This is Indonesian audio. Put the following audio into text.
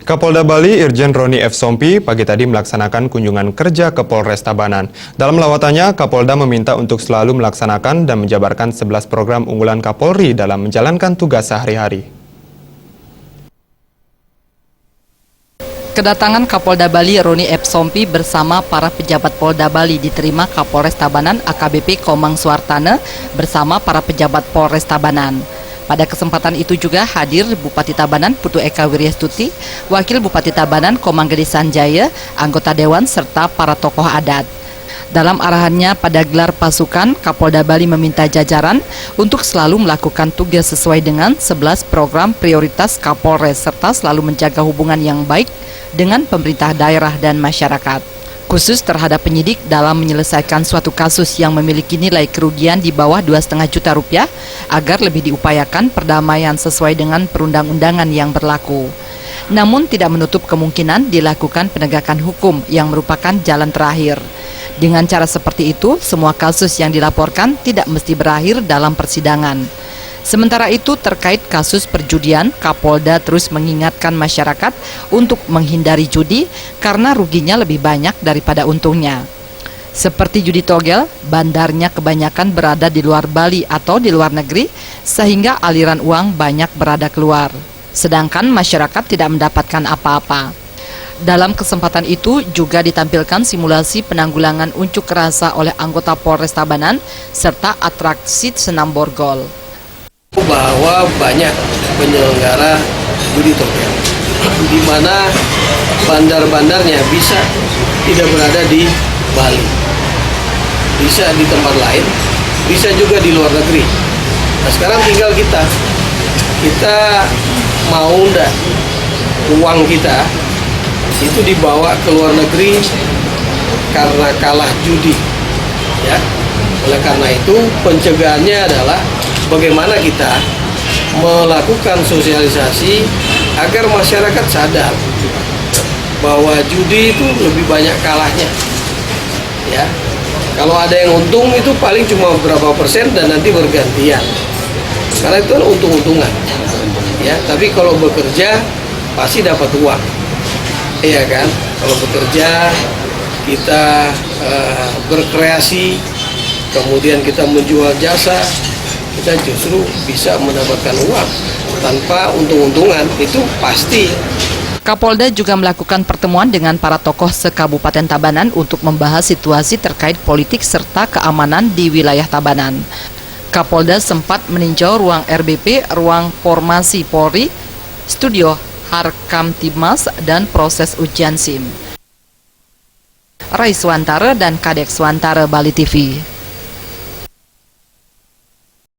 Kapolda Bali Irjen Roni F. Sompi pagi tadi melaksanakan kunjungan kerja ke Polres Tabanan. Dalam lawatannya, Kapolda meminta untuk selalu melaksanakan dan menjabarkan 11 program unggulan Kapolri dalam menjalankan tugas sehari-hari. Kedatangan Kapolda Bali Roni F. Sompi bersama para pejabat Polda Bali diterima Kapolres Tabanan AKBP Komang Suartana bersama para pejabat Polres Tabanan. Pada kesempatan itu juga hadir Bupati Tabanan Putu Eka Wiryastuti, Wakil Bupati Tabanan Komang Gede Sanjaya, anggota Dewan serta para tokoh adat. Dalam arahannya pada gelar pasukan, Kapolda Bali meminta jajaran untuk selalu melakukan tugas sesuai dengan 11 program prioritas Kapolres serta selalu menjaga hubungan yang baik dengan pemerintah daerah dan masyarakat. Khusus terhadap penyidik dalam menyelesaikan suatu kasus yang memiliki nilai kerugian di bawah 2,5 juta rupiah agar lebih diupayakan perdamaian sesuai dengan perundang-undangan yang berlaku. Namun tidak menutup kemungkinan dilakukan penegakan hukum yang merupakan jalan terakhir. Dengan cara seperti itu, semua kasus yang dilaporkan tidak mesti berakhir dalam persidangan. Sementara itu, terkait kasus perjudian, Kapolda terus mengingatkan masyarakat untuk menghindari judi karena ruginya lebih banyak daripada untungnya. Seperti judi togel, bandarnya kebanyakan berada di luar Bali atau di luar negeri, sehingga aliran uang banyak berada keluar. Sedangkan masyarakat tidak mendapatkan apa-apa. Dalam kesempatan itu juga ditampilkan simulasi penanggulangan unjuk rasa oleh anggota Polres Tabanan serta atraksi senam borgol. Bahwa banyak penyelenggara judi togel, di mana bandar-bandarnya bisa tidak berada di Bali, bisa di tempat lain, bisa juga di luar negeri. Nah sekarang tinggal kita mau enggak uang kita itu dibawa ke luar negeri karena kalah judi, ya. Oleh karena itu pencegahannya adalah bagaimana kita melakukan sosialisasi agar masyarakat sadar bahwa judi itu lebih banyak kalahnya, ya. Kalau ada yang untung itu paling cuma berapa persen dan nanti bergantian, karena itu kan untung-untungan, ya. Tapi kalau bekerja pasti dapat uang, iya kan. Kalau bekerja kita berkreasi, kemudian kita menjual jasa, kita justru bisa mendapatkan uang tanpa untung-untungan, itu pasti. Kapolda juga melakukan pertemuan dengan para tokoh se-Kabupaten Tabanan untuk membahas situasi terkait politik serta keamanan di wilayah Tabanan. Kapolda sempat meninjau ruang RBP, ruang formasi Polri, studio Harkam Timas, dan proses ujian SIM. Rai Swantara dan Kadek Swantara Bali TV.